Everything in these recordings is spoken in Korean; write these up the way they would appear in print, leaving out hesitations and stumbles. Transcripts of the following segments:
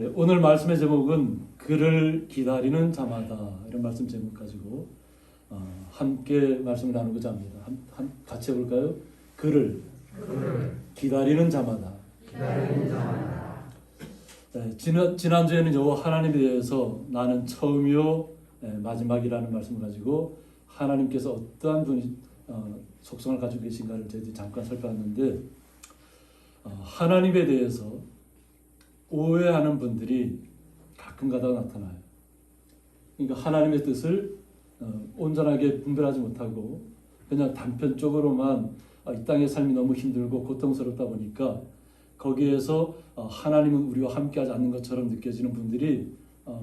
오늘 말씀의 제목은 그를 기다리는 자마다, 이런 말씀 제목 가지고 함께 말씀을 나누고자 합니다. 같이 해볼까요? 그를 기다리는 자마다. 지난주에는 하나님에 대해서 나는 처음이요 마지막이라는 말씀을 가지고 하나님께서 어떠한 분이 속성을 가지고 계신가를 저희들이 잠깐 살펴봤는데, 하나님에 대해서 오해하는 분들이 가끔가다 나타나요. 그러니까 하나님의 뜻을 온전하게 분별하지 못하고 그냥 단편적으로만 이 땅의 삶이 너무 힘들고 고통스럽다 보니까 거기에서 하나님은 우리와 함께하지 않는 것처럼 느껴지는 분들이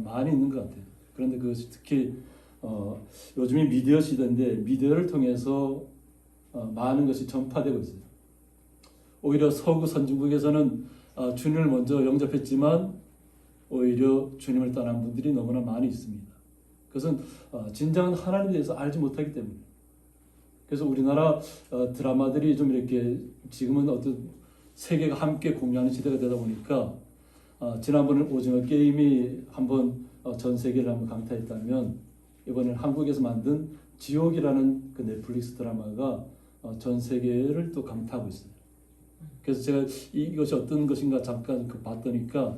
많이 있는 것 같아요. 그런데 그것이 특히 요즘이 미디어 시대인데 미디어를 통해서 많은 것이 전파되고 있어요. 오히려 서구 선진국에서는 주님을 먼저 영접했지만 오히려 주님을 떠난 분들이 너무나 많이 있습니다. 그것은 진정한 하나님에 대해서 알지 못하기 때문에. 그래서 우리나라 드라마들이 좀 이렇게 지금은 어떤 세계가 함께 공유하는 시대가 되다 보니까 지난번에 오징어 게임이 한번 전 세계를 한번 강타했다면 이번에는 한국에서 만든 지옥이라는 그 넷플릭스 드라마가 전 세계를 또 강타하고 있어요. 그래서 제가 이것이 어떤 것인가 잠깐 봤더니까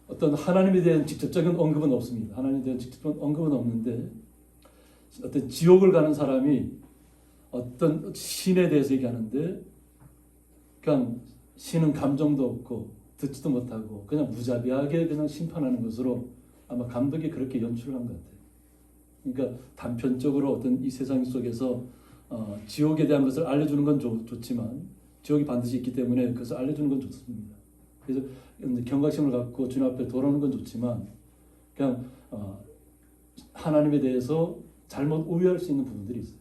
어떤 하나님에 대한 직접적인 언급은 없습니다. 하나님에 대한 직접적인 언급은 없는데 어떤 지옥을 가는 사람이 어떤 신에 대해서 얘기하는데 그냥 신은 감정도 없고 듣지도 못하고 그냥 무자비하게 그냥 심판하는 것으로 아마 감독이 그렇게 연출을 한 것 같아요. 그러니까 단편적으로 어떤 이 세상 속에서 지옥에 대한 것을 알려주는 건 좋지만 지옥이 반드시 있기 때문에 그것을 알려주는 건 좋습니다. 그래서 경각심을 갖고 주님 앞에 돌아오는 건 좋지만 그냥 하나님에 대해서 잘못 오해할 수 있는 부분들이 있어요.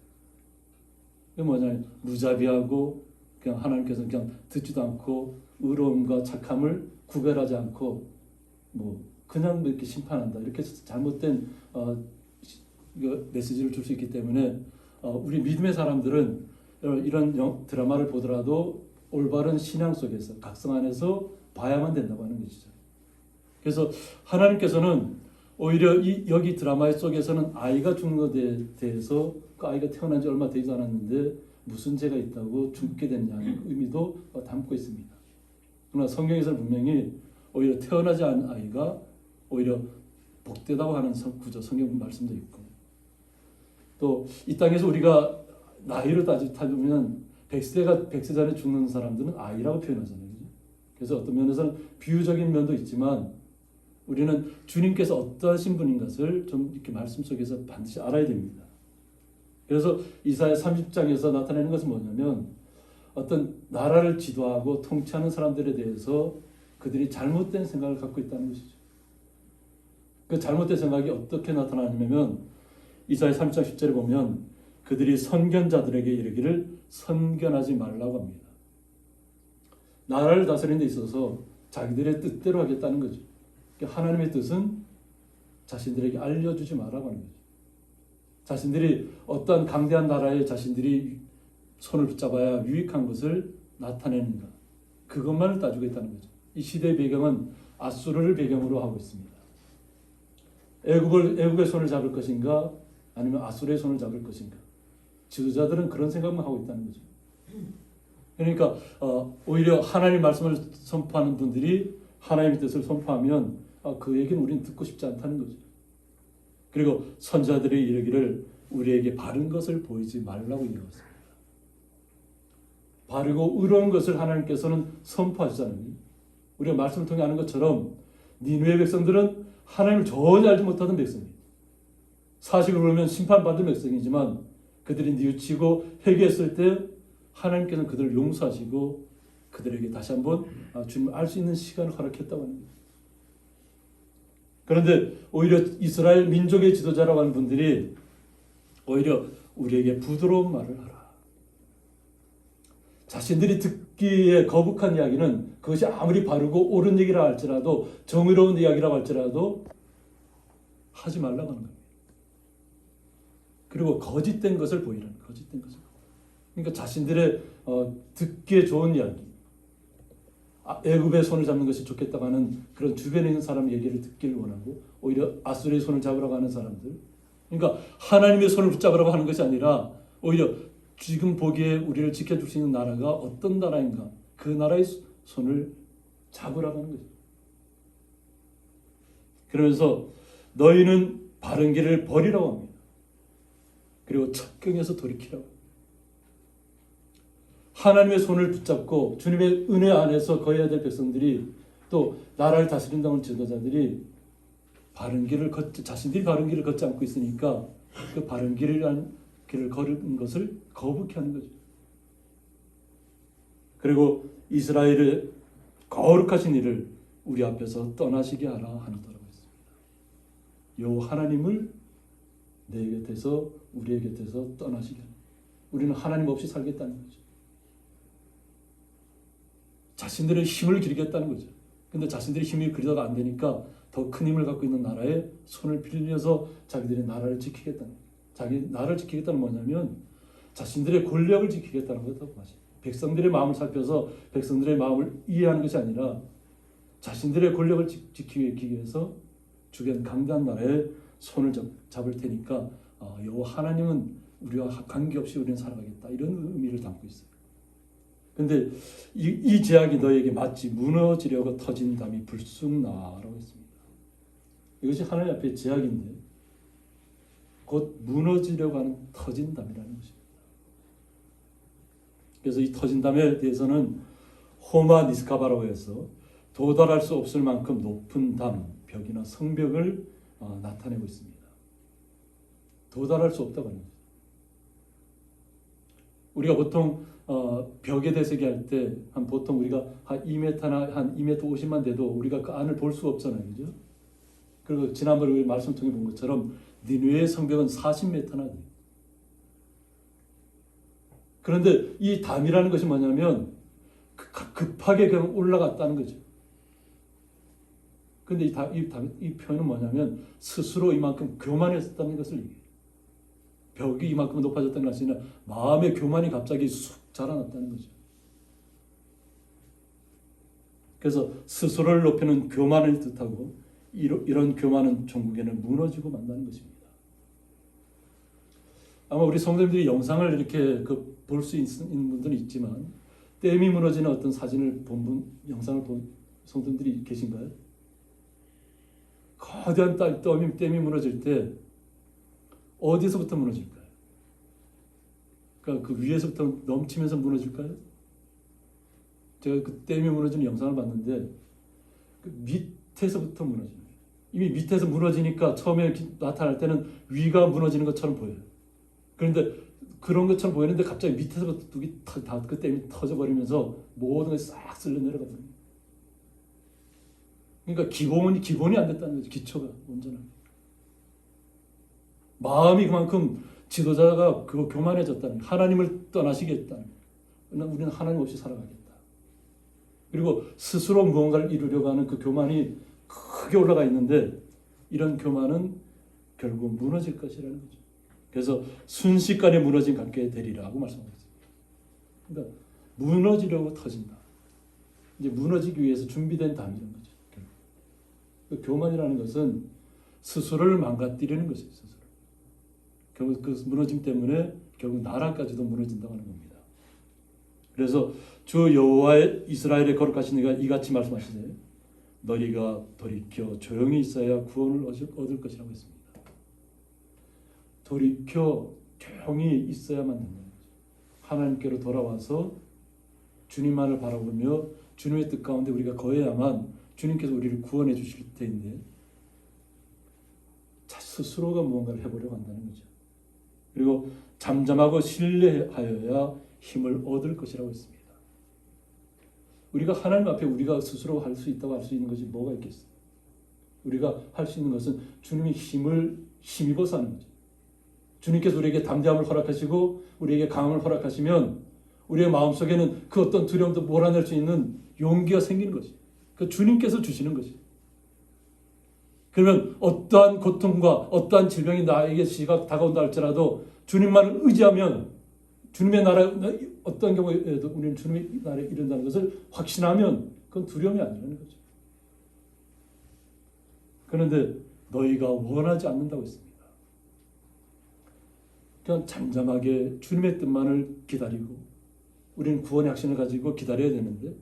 그게 뭐냐면 무자비하고 그냥 하나님께서 그냥 듣지도 않고 의로움과 착함을 구별하지 않고 뭐 그냥 이렇게 심판한다, 이렇게 잘못된 메시지를 줄 수 있기 때문에 우리 믿음의 사람들은 이런 드라마를 보더라도 올바른 신앙 속에서 각성 안에서 봐야만 된다고 하는 것이죠. 그래서 하나님께서는 오히려 여기 드라마 속에서는 아이가 죽는 것에 대해서 그 아이가 태어난 지 얼마 되지도 않았는데 무슨 죄가 있다고 죽게 됐냐는 의미도 담고 있습니다. 그러나 성경에서는 분명히 오히려 태어나지 않은 아이가 오히려 복되다고 하는 구조 성경 말씀도 있고, 또 이 땅에서 우리가 나이로 따지면 100세 전에 죽는 사람들은 아이라고 표현하잖아요. 그래서 어떤 면에서는 비유적인 면도 있지만 우리는 주님께서 어떠하신 분인 것을 좀 이렇게 말씀 속에서 반드시 알아야 됩니다. 그래서 이사야 30장에서 나타내는 것은 뭐냐면 어떤 나라를 지도하고 통치하는 사람들에 대해서 그들이 잘못된 생각을 갖고 있다는 것이죠. 그 잘못된 생각이 어떻게 나타나냐면 이사야 30장 10절에 보면 그들이 선견자들에게 이르기를 선견하지 말라고 합니다. 나라를 다스리는 데 있어서 자기들의 뜻대로 하겠다는 거죠. 하나님의 뜻은 자신들에게 알려주지 말라고 하는 거죠. 자신들이 어떤 강대한 나라에 자신들이 손을 붙잡아야 유익한 것을 나타내는가, 그것만을 따지고 있다는 거죠. 이 시대의 배경은 아수르를 배경으로 하고 있습니다. 애국의 손을 잡을 것인가 아니면 아수르의 손을 잡을 것인가, 지도자들은 그런 생각만 하고 있다는 거죠. 그러니까 오히려 하나님 말씀을 선포하는 분들이 하나님의 뜻을 선포하면 그 얘기는 우리는 듣고 싶지 않다는 거죠. 그리고 선자들이 이르기를 우리에게 바른 것을 보이지 말라고 이르렀습니다. 바르고 의로운 것을 하나님께서는 선포하시잖아요. 우리가 말씀을 통해 아는 것처럼 니느웨 백성들은 하나님을 전혀 알지 못하던 백성이에요. 사식을 보면 심판받은 백성이지만 그들이 뉘우치고 회개했을 때 하나님께서는 그들을 용서하시고 그들에게 다시 한번 주님을 알 수 있는 시간을 허락했다고 하는 거예요. 그런데 오히려 이스라엘 민족의 지도자라고 하는 분들이 오히려 우리에게 부드러운 말을 하라. 자신들이 듣기에 거북한 이야기는 그것이 아무리 바르고 옳은 얘기라 할지라도 정의로운 이야기라고 할지라도 하지 말라고 하는 거예요. 그리고 거짓된 것을 보이라는 거예요. 거짓된 것을. 그러니까 자신들의 듣기에 좋은 이야기, 애굽의 손을 잡는 것이 좋겠다고 하는 그런 주변에 있는 사람 얘기를 듣기를 원하고 오히려 아수르의 손을 잡으라고 하는 사람들, 그러니까 하나님의 손을 붙잡으라고 하는 것이 아니라 오히려 지금 보기에 우리를 지켜줄 수 있는 나라가 어떤 나라인가, 그 나라의 손을 잡으라고 하는 거죠. 그러면서 너희는 바른 길을 버리라고 합니다. 그리고 첩경에서 돌이키라고. 하나님의 손을 붙잡고 주님의 은혜 안에서 거해야 될 백성들이, 또 나라를 다스린다고 하는 지도자들이 바른 길을 자신들이 바른 길을 걷지 않고 있으니까 그 바른 길을 걸은 것을 거북해 하는 거죠. 그리고 이스라엘의 거룩하신 이를 우리 앞에서 떠나시게 하라 하노더라고 했습니다. 요 하나님을 내 곁에서, 우리의 곁에서 떠나시게 하는, 우리는 하나님 없이 살겠다는 거죠. 자신들의 힘을 기르겠다는 거죠. 근데 자신들의 힘이 그러다가 안 되니까 더 큰 힘을 갖고 있는 나라에 손을 빌려서 자기들의 나라를 지키겠다는 거예요. 자기 나라를 지키겠다는 뭐냐면 자신들의 권력을 지키겠다는 것도 맞아요. 백성들의 마음을 살펴서 백성들의 마음을 이해하는 것이 아니라 자신들의 권력을 지키기 위해서 주변 강대한 나라에 손을 잡을 테니까 여호와 하나님은 우리와 관계없이 우리는 살아가겠다, 이런 의미를 담고 있어요. 근데 이 제약이 너에게 마치 무너지려고 터진 담이 불쑥 나라고 했습니다. 이것이 하나님 앞에 제약인데 곧 무너지려고 하는 터진 담이라는 것입니다. 그래서 이 터진 담에 대해서는 호마 니스카바라고 해서 도달할 수 없을 만큼 높은 담, 벽이나 성벽을 나타내고 있습니다. 도달할 수 없다고 하는 거죠. 우리가 보통 벽에 대해서 얘기할 때 보통 우리가 한 2m나 한 2m 50만 돼도 우리가 그 안을 볼 수가 없잖아요, 그죠? 그리고 지난번에 우리 말씀 통해 본 것처럼 니느웨의 성벽은 40m나 돼요. 그런데 이 담이라는 것이 뭐냐면 급하게 그냥 올라갔다는 거죠. 근데 이 표현은 뭐냐면 스스로 이만큼 교만했었다는 것을 얘기해요. 벽이 이만큼 높아졌다는 것이 아니라 마음의 교만이 갑자기 쑥 자라났다는 거죠. 그래서 스스로를 높이는 교만을 뜻하고 이런 교만은 종국에는 무너지고 만다는 것입니다. 아마 우리 성도님들이 영상을 이렇게 볼 수 있는 분들은 있지만 댐이 무너지는 어떤 사진을 영상을 본 성도님들이 계신가요? 거대한 댐이 무너질 때 어디서부터 무너질까요? 그러니까 그 위에서부터 넘치면서 무너질까요? 제가 그 댐이 무너지는 영상을 봤는데 그 밑에서부터 무너지는 거예요. 이미 밑에서 무너지니까 처음에 나타날 때는 위가 무너지는 것처럼 보여요. 그런데 그런 것처럼 보이는데 갑자기 밑에서부터 그 댐이 터져버리면서 모든 것이 싹 쓸려 내려가거든요. 그러니까 기본이 안 됐다는 거죠. 기초가 온전하게. 마음이 그만큼 지도자가 교만해졌다는, 하나님을 떠나시겠다는, 우리는 하나님 없이 살아가겠다. 그리고 스스로 무언가를 이루려고 하는 그 교만이 크게 올라가 있는데 이런 교만은 결국 무너질 것이라는 거죠. 그래서 순식간에 무너진 같게 되리라고 말씀하셨습니다. 그러니까 무너지려고 터진다. 이제 무너지기 위해서 준비된 담이라는 거죠. 그 교만이라는 것은 스스로를 망가뜨리는 것이에요. 스스로. 결국 그 무너짐 때문에 결국 나라까지도 무너진다고 하는 겁니다. 그래서 주 여호와의 이스라엘의 거룩하신 이가 이같이 말씀하시세요. 너희가 돌이켜 조용히 있어야 구원을 얻을 것이라고 했습니다. 돌이켜 조용히 있어야만 된다는 거죠. 하나님께로 돌아와서 주님만을 바라보며 주님의 뜻 가운데 우리가 거해야만 주님께서 우리를 구원해 주실 때인데 스스로가 무언가를 해보려고 한다는 거죠. 그리고 잠잠하고 신뢰하여야 힘을 얻을 것이라고 했습니다. 우리가 하나님 앞에 우리가 스스로 할 수 있다고 할 수 있는 것이 뭐가 있겠어요? 우리가 할 수 있는 것은 주님의 힘을 힘입어서 하는 거죠. 주님께서 우리에게 담대함을 허락하시고 우리에게 강함을 허락하시면 우리의 마음속에는 그 어떤 두려움도 몰아낼 수 있는 용기가 생기는 거지. 그 주님께서 주시는 거지. 그러면 어떠한 고통과 어떠한 질병이 나에게 시각 다가온다 할지라도 주님만을 의지하면 주님의 나라 어떤 경우에도 우리는 주님의 나라에 이른다는 것을 확신하면 그건 두려움이 아니라는 거죠. 그런데 너희가 원하지 않는다고 했습니다. 그냥 잠잠하게 주님의 뜻만을 기다리고 우리는 구원의 확신을 가지고 기다려야 되는데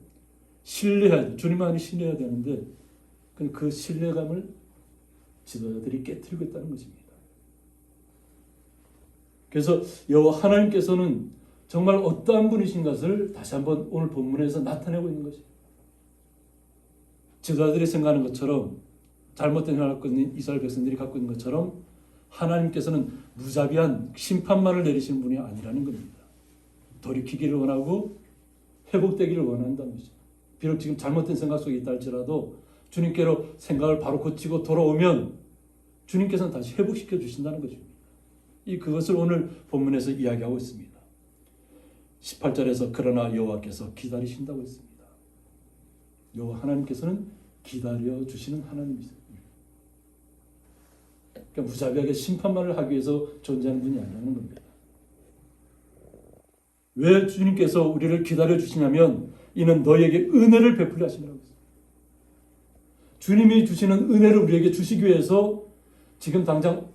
신뢰해야 돼. 주님만이 신뢰해야 되는데 그 신뢰감을 지도자들이 깨뜨리고 있다는 것입니다. 그래서 여호와 하나님께서는 정말 어떠한 분이신 것을 다시 한번 오늘 본문에서 나타내고 있는 것입니다. 지도자들이 생각하는 것처럼 잘못된 생각을 갖고 있는 이스라엘 백성들이 갖고 있는 것처럼 하나님께서는 무자비한 심판만을 내리시는 분이 아니라는 겁니다. 돌이키기를 원하고 회복되기를 원한다는 것이죠. 비록 지금 잘못된 생각 속에 있다 할지라도 주님께로 생각을 바로 고치고 돌아오면 주님께서는 다시 회복시켜 주신다는 것입니다. 그것을 오늘 본문에서 이야기하고 있습니다. 18절에서 그러나 여호와께서 기다리신다고 했습니다. 여호와 하나님께서는 기다려 주시는 하나님이세요. 그러니까 무자비하게 심판만을 하기 위해서 존재하는 분이 아니라는 겁니다. 왜 주님께서 우리를 기다려 주시냐면 이는 너희에게 은혜를 베풀려 하심이라고 했습니다. 주님이 주시는 은혜를 우리에게 주시기 위해서 지금 당장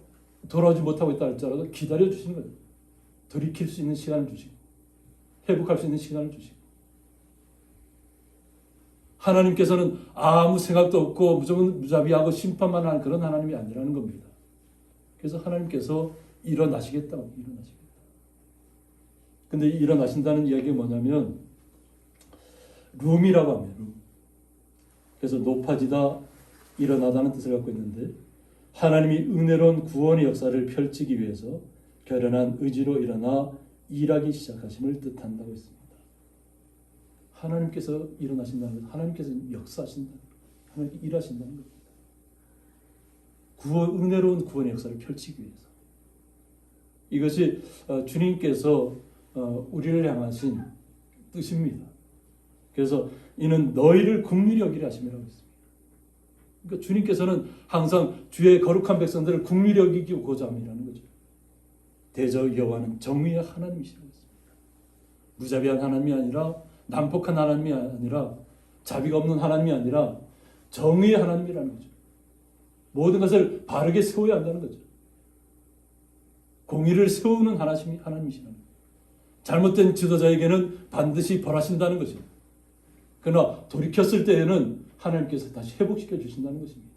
돌아오지 못하고 있다 할지라도 기다려 주시는 거예요. 돌이킬 수 있는 시간을 주시고 회복할 수 있는 시간을 주시고 하나님께서는 아무 생각도 없고 무조건 무자비하고 심판만 하는 그런 하나님이 아니라는 겁니다. 그래서 하나님께서 일어나시겠다. 근데 일어나신다는 이야기가 뭐냐면 룸이라고 합니다. 룸. 그래서 높아지다 일어나다는 뜻을 갖고 있는데 하나님이 은혜로운 구원의 역사를 펼치기 위해서 결연한 의지로 일어나 일하기 시작하심을 뜻한다고 했습니다. 하나님께서 일어나신다는 것, 하나님께서 역사하신다는 것, 하나님께 일하신다는 겁니다. 은혜로운 구원의 역사를 펼치기 위해서. 이것이 주님께서 우리를 향하신 뜻입니다. 그래서 이는 너희를 긍휼히 여기려 하심이라고 했습니다. 그러니까 주님께서는 항상 주의 거룩한 백성들을 긍휼히 여기고자 함이라는 거죠. 대저 여호와는 정의의 하나님이시라고 했습니다. 무자비한 하나님이 아니라 난폭한 하나님이 아니라 자비가 없는 하나님이 아니라 정의의 하나님이라는 거죠. 모든 것을 바르게 세워야 한다는 거죠. 공의를 세우는 하나님이시라는 거죠. 잘못된 지도자에게는 반드시 벌하신다는 거죠. 그러나 돌이켰을 때에는 하나님께서 다시 회복시켜 주신다는 것입니다.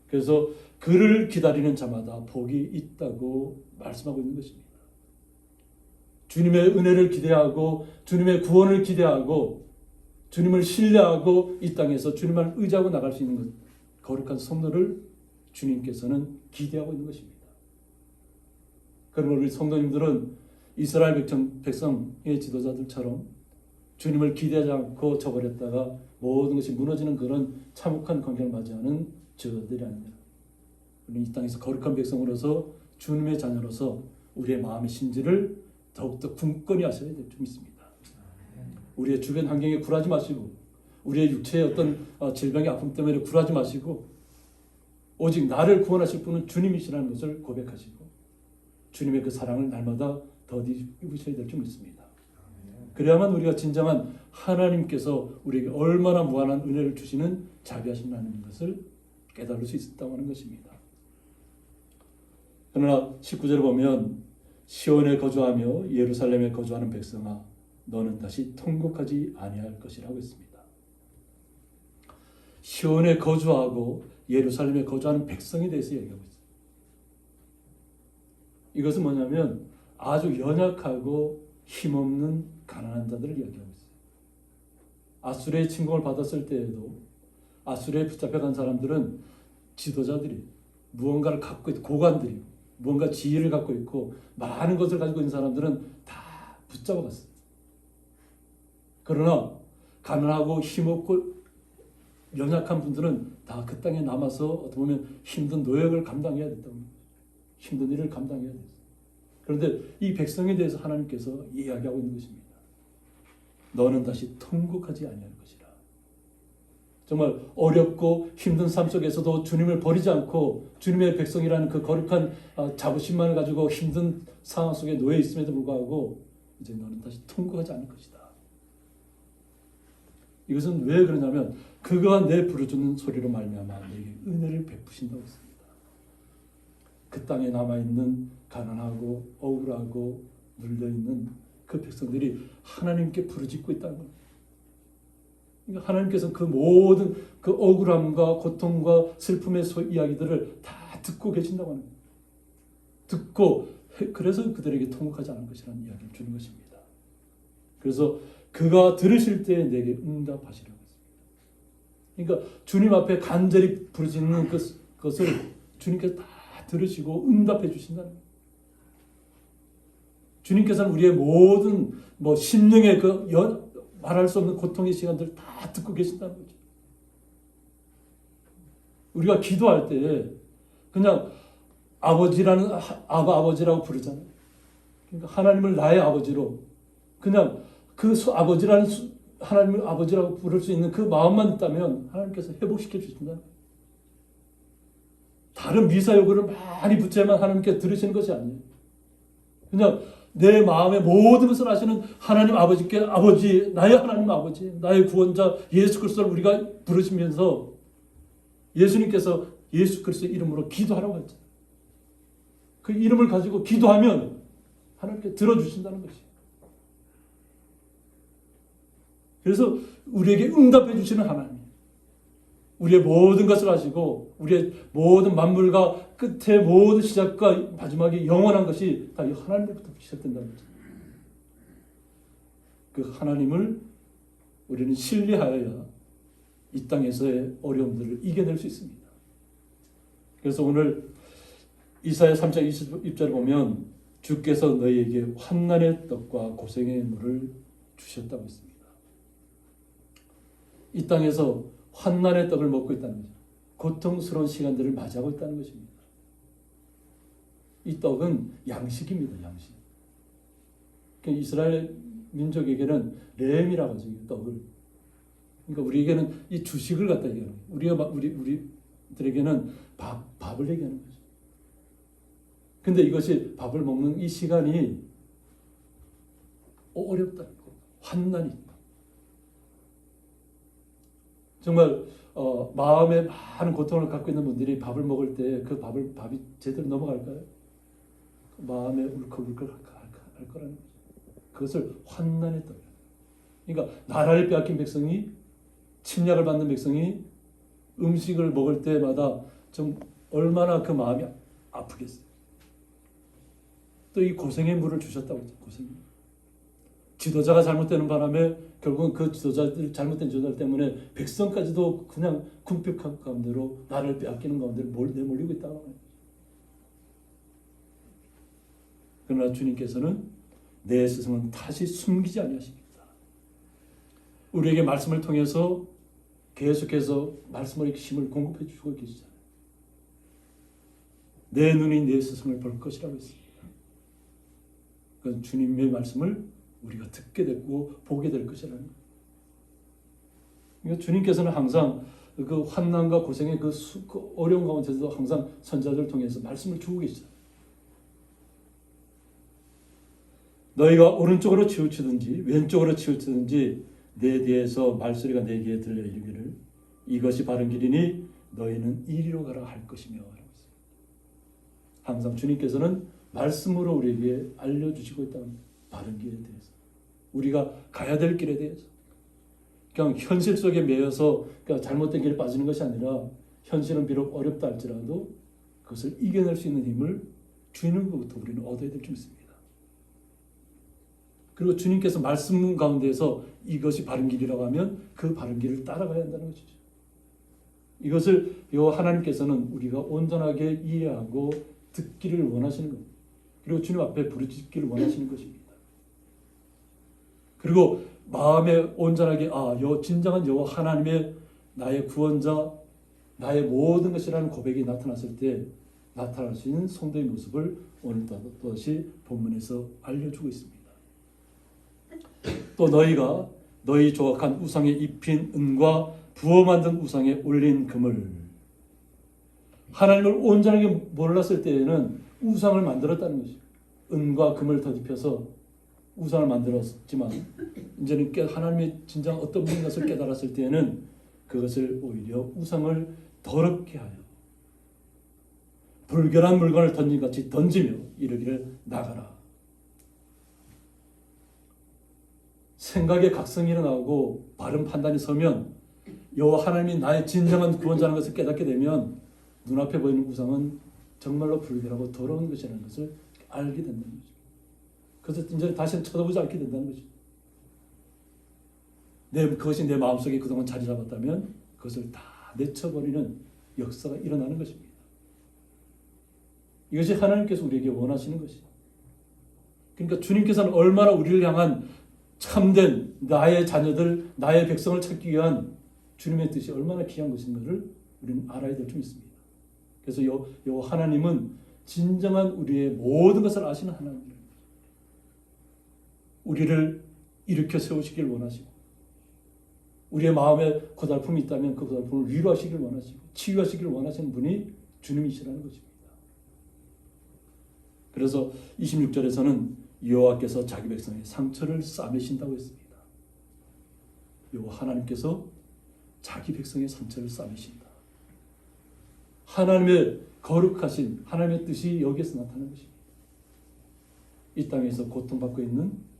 그래서 그를 기다리는 자마다 복이 있다고 말씀하고 있는 것입니다. 주님의 은혜를 기대하고 주님의 구원을 기대하고 주님을 신뢰하고 이 땅에서 주님을 의지하고 나갈 수 있는 것, 거룩한 성도를 주님께서는 기대하고 있는 것입니다. 그러므로 우리 성도님들은 이스라엘 백성의 지도자들처럼 주님을 기대하지 않고 저버렸다가 모든 것이 무너지는 그런 참혹한 관계를 맞이하는 지도자들이 아닙니다. 우리는 이 땅에서 거룩한 백성으로서 주님의 자녀로서 우리의 마음의 심지를 더욱더 굳건히 하셔야 될 줄 믿습니다. 우리의 주변 환경에 굴하지 마시고 우리의 육체의 어떤 질병의 아픔 때문에 굴하지 마시고 오직 나를 구원하실 분은 주님이시라는 것을 고백하시고 주님의 그 사랑을 날마다 더디 입으셔야 될 줄 믿습니다. 그래야만 우리가 진정한 하나님께서 우리에게 얼마나 무한한 은혜를 주시는 자비하신 하나님인 것을 깨달을 수 있다고 하는 것입니다. 그러나 19절을 보면 시온에 거주하며 예루살렘에 거주하는 백성아 너는 다시 통곡하지 아니할 것이라고 했습니다. 시온에 거주하고 예루살렘에 거주하는 백성에 대해서 얘기하고 있습니다. 이것은 뭐냐면 아주 연약하고 힘없는 가난한 자들을 이야기하고 있어요. 아수르의 침공을 받았을 때에도 아수르에 붙잡혀간 사람들은 지도자들이 무언가를 갖고 있고 고관들이 무언가 지혜를 갖고 있고 많은 것을 가지고 있는 사람들은 다 붙잡아갔어요. 그러나 가난하고 힘없고 연약한 분들은 다 그 땅에 남아서 어떻게 보면 힘든 노역을 감당해야 됐다고 합니다. 힘든 일을 감당해야 됐어요. 그런데 이 백성에 대해서 하나님께서 이야기하고 있는 것입니다. 너는 다시 통곡하지 아니할 것이라. 정말 어렵고 힘든 삶 속에서도 주님을 버리지 않고 주님의 백성이라는 그 거룩한 자부심만을 가지고 힘든 상황 속에 놓여 있음에도 불구하고 이제 너는 다시 통곡하지 않을 것이다. 이것은 왜 그러냐면 그가 내 부르짖는 소리로 말미암아 내게 은혜를 베푸신다고 했습니다. 그 땅에 남아있는 가난하고 억울하고 눌려있는 그 백성들이 하나님께 부르짖고 있다는 겁니다. 그러니까 하나님께서 그 모든 그 억울함과 고통과 슬픔의 이야기들을 다 듣고 계신다고 하는 겁니다. 듣고 그래서 그들에게 통곡하지 않을 것이라는 이야기를 주는 것입니다. 그래서 그가 들으실 때 내게 응답하시라고 했습니다. 그러니까 주님 앞에 간절히 부르짖는 그것을 주님께서 다 들으시고 응답해 주신다는 거예요. 주님께서는 우리의 모든 심령의 말할 수 없는 고통의 시간들을 다 듣고 계신다는 거죠. 우리가 기도할 때 그냥 아버지라는 아버지라고 부르잖아요. 그러니까 하나님을 나의 아버지로 그냥 그 아버지라는 하나님을 아버지라고 부를 수 있는 그 마음만 있다면 하나님께서 회복시켜 주신다. 다른 미사 요구를 많이 붙여야만 하나님께 들으시는 것이 아니에요. 그냥 내 마음의 모든 것을 아시는 하나님 아버지께 아버지, 나의 하나님 아버지, 나의 구원자 예수 그리스도를 우리가 부르시면서 예수님께서 예수 그리스도의 이름으로 기도하라고 했잖아요. 그 이름을 가지고 기도하면 하나님께 들어주신다는 것이에요. 그래서 우리에게 응답해 주시는 하나님, 우리의 모든 것을 아시고 우리의 모든 만물과 끝에 모든 시작과 마지막에 영원한 것이 다 이 하나님으로부터 시작된다는 거죠. 그 하나님을 우리는 신뢰하여야 이 땅에서의 어려움들을 이겨낼 수 있습니다. 그래서 오늘 이사야 3장 20절을 보면 주께서 너희에게 환난의 떡과 고생의 물을 주셨다고 했습니다. 이 땅에서 환난의 떡을 먹고 있다는 거죠. 고통스러운 시간들을 맞이하고 있다는 것입니다. 이 떡은 양식입니다. 양식. 그러니까 이스라엘 민족에게는 레헴이라고 하죠. 이 떡을. 그러니까 우리에게는 이 주식을 갖다 얘기하는 거예요. 우리들에게는 밥을 얘기하는 거죠. 근데 이것이 밥을 먹는 이 시간이 어렵다는 거. 환난이 있다. 정말 마음에 많은 고통을 갖고 있는 분들이 밥을 먹을 때 그 밥이 제대로 넘어갈까요? 마음에 울컥울컥 할 거라는 거죠. 그것을 환난의 떡. 그러니까 나라를 빼앗긴 백성이, 침략을 받는 백성이 음식을 먹을 때마다 좀 얼마나 그 마음이 아프겠어요. 또 이 고생의 물을 주셨다고 했죠. 고생의 물. 지도자가 잘못되는 바람에 결국은 그 잘못된 지도자 때문에 백성까지도 그냥 궁핍한 가운데로 나를 빼앗기는 가운데로 내몰리고 있다고 합니다. 그러나 주님께서는 내 스승은 다시 숨기지 아니하십니다. 우리에게 말씀을 통해서 계속해서 말씀의 힘을 공급해 주시고 계시잖아요. 내 눈이 내 스승을 볼 것이라고 했습니다. 그건 주님의 말씀을 우리가 듣게 되고 보게 될 것이라는 거예요. 그러니까 주님께서는 항상 그 환난과 고생의 그 어려운 가운데서도 항상 선자들을 통해서 말씀을 주고 계시잖아요. 너희가 오른쪽으로 치우치든지 왼쪽으로 치우치든지 내 뒤에서 말소리가 내 귀에 들려 이르기를 이것이 바른 길이니 너희는 이리로 가라 할 것이며 라고 했습니다. 항상 주님께서는 말씀으로 우리에게 알려주시고 있다는 바른 길에 대해서, 우리가 가야 될 길에 대해서, 그냥 현실 속에 매여서 그러니까 잘못된 길에 빠지는 것이 아니라 현실은 비록 어렵다 할지라도 그것을 이겨낼 수 있는 힘을 주는 것부터 우리는 얻어야 될 줄 믿습니다. 그리고 주님께서 말씀 가운데서 이것이 바른 길이라고 하면 그 바른 길을 따라가야 한다는 것이죠. 이것을 하나님께서는 우리가 온전하게 이해하고 듣기를 원하시는 겁니다. 그리고 주님 앞에 부르짖기를 원하시는 것입니다. 그리고 마음에 온전하게 진정한 여호와 하나님의 나의 구원자, 나의 모든 것이라는 고백이 나타났을 때 나타날 수 있는 성도의 모습을 오늘 또다시 본문에서 알려주고 있습니다. 또 너희가 너희 조각한 우상에 입힌 은과 부어 만든 우상에 올린 금을, 하나님을 온전하게 몰랐을 때에는 우상을 만들었다는 것이죠. 은과 금을 덧입혀서 우상을 만들었지만 이제는 하나님의 진정 어떤 분인 것을 깨달았을 때에는 그것을 오히려 우상을 더럽게 하여 불결한 물건을 던진 같이 던지며 이르기를 나가라. 생각의 각성이 일어나고 바른 판단이 서면 여호와 하나님이 나의 진정한 구원자라는 것을 깨닫게 되면 눈앞에 보이는 우상은 정말로 불결하고 더러운 것이라는 것을 알게 된다는 거죠. 그래서 이제 다시는 쳐다보지 않게 된다는 거죠. 그것이 내 마음속에 그동안 자리 잡았다면 그것을 다 내쳐버리는 역사가 일어나는 것입니다. 이것이 하나님께서 우리에게 원하시는 것이죠. 그러니까 주님께서는 얼마나 우리를 향한 참된 나의 자녀들, 나의 백성을 찾기 위한 주님의 뜻이 얼마나 귀한 것인가를 우리는 알아야 될 줄 믿습니다. 그래서 요 하나님은 진정한 우리의 모든 것을 아시는 하나님입니다. 우리를 일으켜 세우시길 원하시고 우리의 마음에 고달픔이 있다면 그 고달픔을 위로하시길 원하시고 치유하시길 원하시는 분이 주님이시라는 것입니다. 그래서 26절에서는 여호와께서 자기 백성의 상처를 싸매신다고 했습니다. 여호와 하나님께서 자기 백성의 상처를 싸매신다. 하나님의 거룩하신 하나님의 뜻이 여기에서 나타나는 것입니다. 이 땅에서 고통받고 있는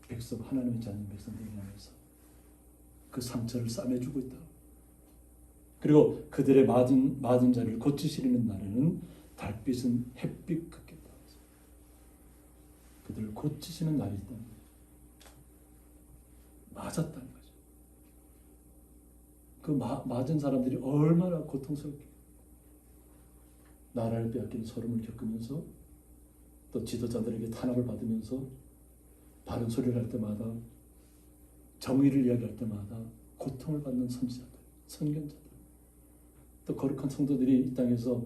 백성, 하나님의 자녀 백성들을 향해서 그 상처를 싸매주고 있다. 그리고 그들의 맞은 자리를 고치시려는 날에는 달빛은 햇빛 같겠다. 그들을 고치시는 날이 있다는 거죠. 맞았다는 거죠. 그 맞은 사람들이 얼마나 고통스럽게 나라를 빼앗기는 서름을 겪으면서 또 지도자들에게 탄압을 받으면서 바른 소리를 할 때마다 정의를 이야기할 때마다 고통을 받는 선지자들, 선견자들, 또 거룩한 성도들이 이 땅에서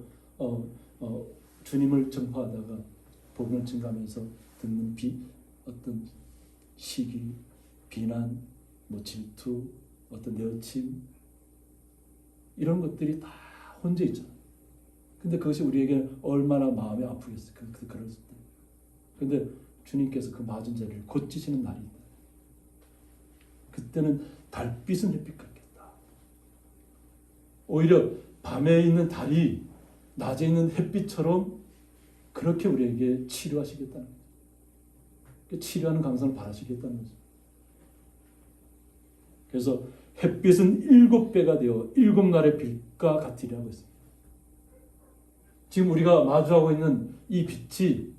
주님을 전파하다가 복음을 증가하면서 듣는 어떤 시기, 비난, 질투, 어떤 내어침 이런 것들이 다 혼재 있잖아요. 근데 그것이 우리에게 얼마나 마음이 아프겠어요. 그럴 때. 근데 주님께서 그 맞은 자리를 고치시는 날이 있다. 그때는 달빛은 햇빛 같겠다. 오히려 밤에 있는 달이 낮에 있는 햇빛처럼 그렇게 우리에게 치료하시겠다는 거죠. 치료하는 강성을 바라시겠다는 거죠. 그래서 햇빛은 7배가 되어 7날의 빛과 같으리라고 했습니다. 지금 우리가 마주하고 있는 이 빛이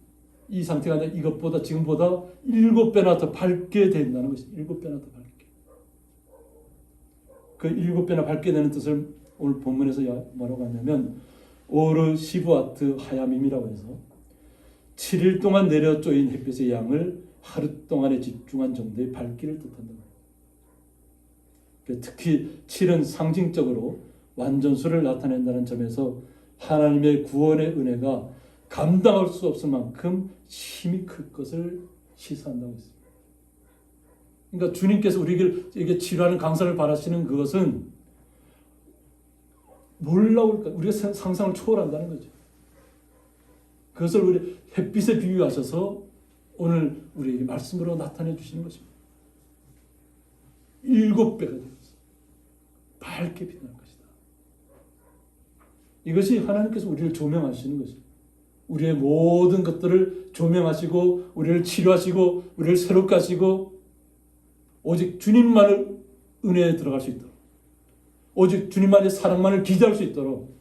이 상태가 아니라 이것보다 지금보다 7배나 더 밝게 된다는 것입니다. 7배나 더 밝게. 그 7배나 밝게 되는 뜻을 오늘 본문에서 뭐라고 하냐면 오르 시부아트 하야밈이라고 해서 7일 동안 내려 쪼인 햇빛의 양을 하루 동안에 집중한 정도의 밝기를 뜻한다. 특히 7은 상징적으로 완전수를 나타낸다는 점에서 하나님의 구원의 은혜가 감당할 수 없을 만큼 힘이 클 것을 시사한다고 했습니다. 그러니까 주님께서 우리에게 치료하는 강사를 바라시는 그것은 놀라울 것, 우리가 상상을 초월한다는 거죠. 그것을 우리 햇빛에 비유하셔서 오늘 우리에게 말씀으로 나타내 주시는 것입니다. 7배가 되어서 밝게 빛날 것이다. 이것이 하나님께서 우리를 조명하시는 것입니다. 우리의 모든 것들을 조명하시고 우리를 치료하시고 우리를 새롭게 하시고 오직 주님만을 은혜에 들어갈 수 있도록 오직 주님만의 사랑만을 기대할 수 있도록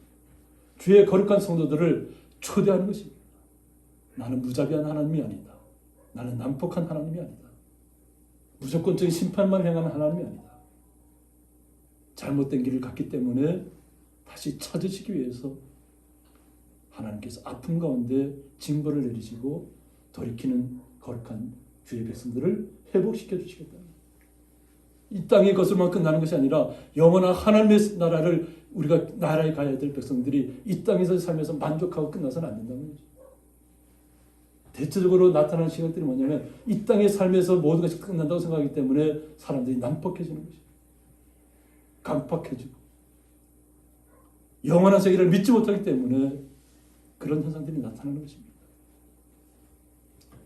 주의 거룩한 성도들을 초대하는 것입니다. 나는 무자비한 하나님이 아니다. 나는 난폭한 하나님이 아니다. 무조건적인 심판만 행하는 하나님이 아니다. 잘못된 길을 갔기 때문에 다시 찾으시기 위해서 하나님께서 아픔 가운데 징벌을 내리시고 돌이키는 거룩한 주의 백성들을 회복시켜 주시겠다. 이 땅의 것으로만 끝나는 것이 아니라 영원한 하나님의 나라를 우리가 나라에 가야 될 백성들이 이 땅에서 살면서 만족하고 끝나서는 안 된다는 거죠. 대체적으로 나타나는 시각들이 뭐냐면 이 땅의 삶에서 모든 것이 끝난다고 생각하기 때문에 사람들이 난폭해지는 것이죠. 강팍해지고 영원한 세계를 믿지 못하기 때문에 그런 현상들이 나타나는 것입니다.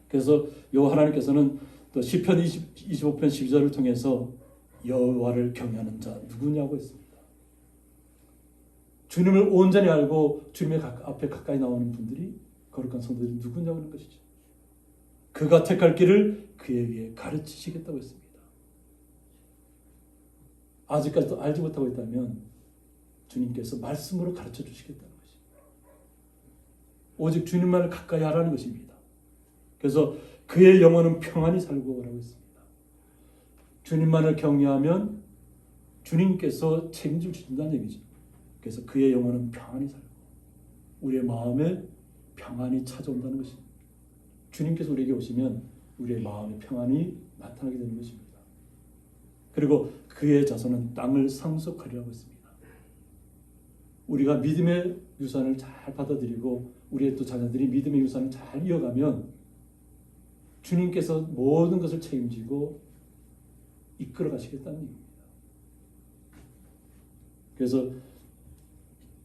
그래서 요 하나님께서는 또 시편 25편 12절을 통해서 여호와를 경외하는 자 누구냐고 했습니다. 주님을 온전히 알고 주님의 앞에 가까이 나오는 분들이, 거룩한 성도들이 누구냐고 하는 것이죠. 그가 택할 길을 그에게 가르치시겠다고 했습니다. 아직까지도 알지 못하고 있다면 주님께서 말씀으로 가르쳐 주시겠다는 것입니다. 오직 주님만을 가까이 하라는 것입니다. 그래서 그의 영혼은 평안히 살고 오라고 했습니다. 주님만을 경외하면 주님께서 책임질 수 있다는 얘기죠. 그래서 그의 영혼은 평안히 살고 우리의 마음에 평안이 찾아온다는 것입니다. 주님께서 우리에게 오시면 우리의 마음에 평안이 나타나게 되는 것입니다. 그리고 그의 자손은 땅을 상속하리라고 했습니다. 우리가 믿음의 유산을 잘 받아들이고 우리의 또 자녀들이 믿음의 유산을 잘 이어가면 주님께서 모든 것을 책임지고 이끌어 가시겠다는 얘기입니다. 그래서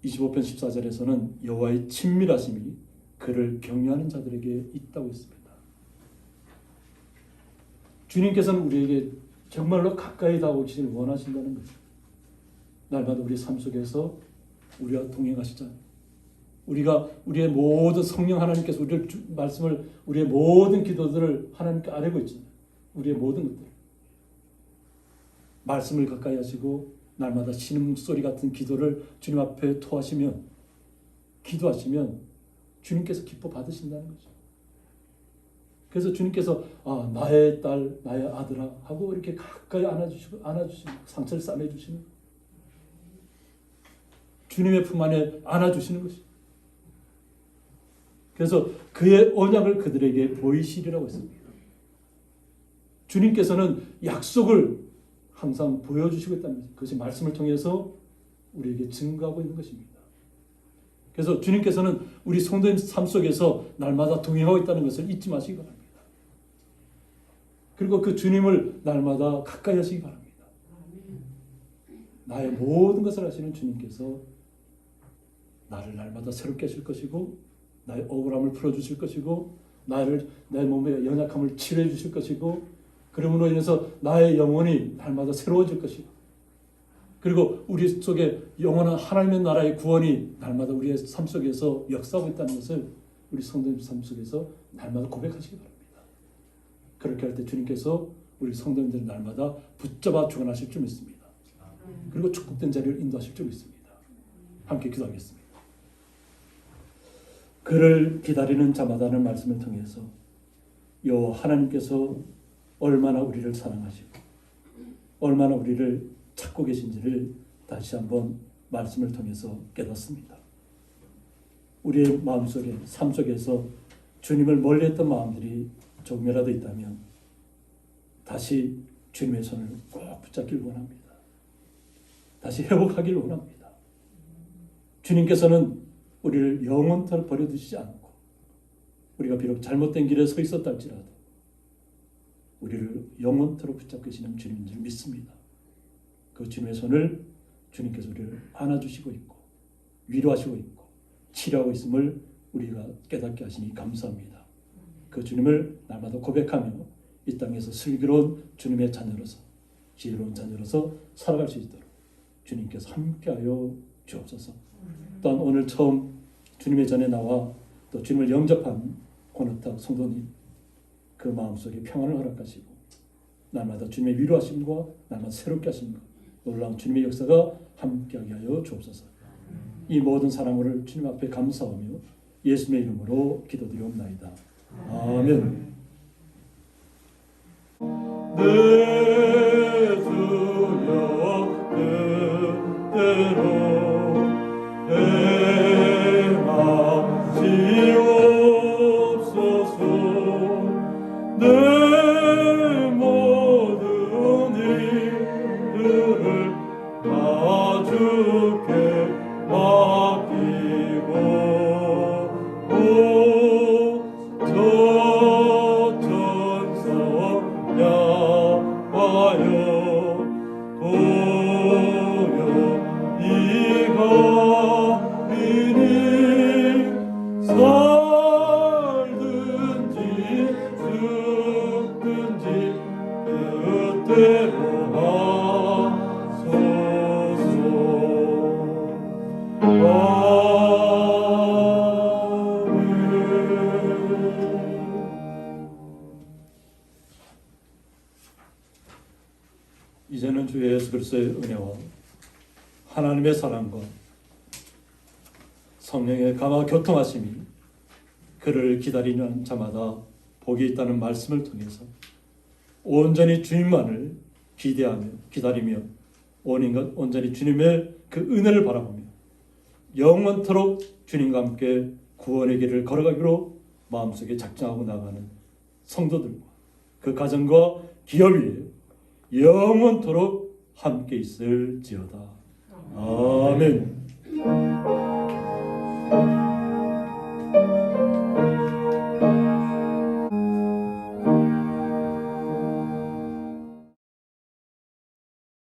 25편 14절에서는 여호와의 친밀하심이 그를 경외하는 자들에게 있다고 했습니다. 주님께서는 우리에게 정말로 가까이 다가오시길 원하신다는 거죠. 날마다 우리 삶 속에서 우리와 동행하시잖아요. 우리가 우리의 모든 성령 하나님께서 우리를 말씀을, 우리의 모든 기도들을 하나님께 아뢰고 있잖아요. 우리의 모든 것들 말씀을 가까이 하시고 날마다 신음소리 같은 기도를 주님 앞에 토하시면, 기도하시면 주님께서 기뻐 받으신다는 거죠. 그래서 주님께서 나의 딸, 나의 아들아 하고 이렇게 가까이 안아주시고 상처를 싸매주시는, 주님의 품 안에 안아주시는 것이죠. 그래서 그의 언약을 그들에게 보이시리라고 했습니다. 주님께서는 약속을 항상 보여주시고 있다는 것입니다. 그것이 말씀을 통해서 우리에게 증거하고 있는 것입니다. 그래서 주님께서는 우리 성도님 삶 속에서 날마다 동행하고 있다는 것을 잊지 마시기 바랍니다. 그리고 그 주님을 날마다 가까이 하시기 바랍니다. 나의 모든 것을 하시는 주님께서 나를 날마다 새롭게 하실 것이고 나의 억울함을 풀어주실 것이고 내 몸의 연약함을 치료해 주실 것이고 그러므로 인해서 나의 영혼이 날마다 새로워질 것이고 그리고 우리 속에 영원한 하나님의 나라의 구원이 날마다 우리의 삶 속에서 역사하고 있다는 것을 우리 성도님 삶 속에서 날마다 고백하시기 바랍니다. 그렇게 할 때 주님께서 우리 성도님들 날마다 붙잡아 주관하실 줄 믿습니다. 그리고 축복된 자리를 인도하실 줄 믿습니다. 함께 기도하겠습니다. 그를 기다리는 자마다는 말씀을 통해서 여호와 하나님께서 얼마나 우리를 사랑하시고 얼마나 우리를 찾고 계신지를 다시 한번 말씀을 통해서 깨닫습니다. 우리의 마음속에 삶 속에서 주님을 멀리했던 마음들이 조금이라도 있다면 다시 주님의 손을 꼭 붙잡기를 원합니다. 다시 회복하기를 원합니다. 주님께서는 우리를 영원토록 버려두시지 않고 우리가 비록 잘못된 길에 서 있었다 할지라도 우리를 영원토록 붙잡고 계시는 주님인 줄 믿습니다. 그 주님의 손을 주님께서 우리를 안아주시고 있고 위로하시고 있고 치료하고 있음을 우리가 깨닫게 하시니 감사합니다. 그 주님을 날마다 고백하며 이 땅에서 슬기로운 주님의 자녀로서 지혜로운 자녀로서 살아갈 수 있도록 주님께서 함께하여 주옵소서. 또한 오늘 처음 주님의 전에 나와 또 주님을 영접한 권호탁 성도님 그 마음속에 평안을 허락하시고 날마다 주님의 위로하심과 날마다 새롭게 하심과 놀라운 주님의 역사가 함께하게 하여 주옵소서. 이 모든 사랑을 주님 앞에 감사하며 예수님의 이름으로 기도드리옵나이다. 아멘. 내 주여 뜻대로 행하시옵소서. 내 모든 일들을 다 주께 맡기고 저 천성 향하여 고요히 가리니 살든지 이제는 주 예수 그리스도의 은혜와 하나님의 사랑과 성령의 감화 교통하심이 그를 기다리는 자마다 복이 있다는 말씀을 통해서 온전히 주님만을 기대하며 기다리며 온전히 주님의 그 은혜를 바라보며 영원토록 주님과 함께 구원의 길을 걸어가기로 마음속에 작정하고 나가는 성도들과 그 가정과 기업이 영원토록 함께 있을지어다. 아멘.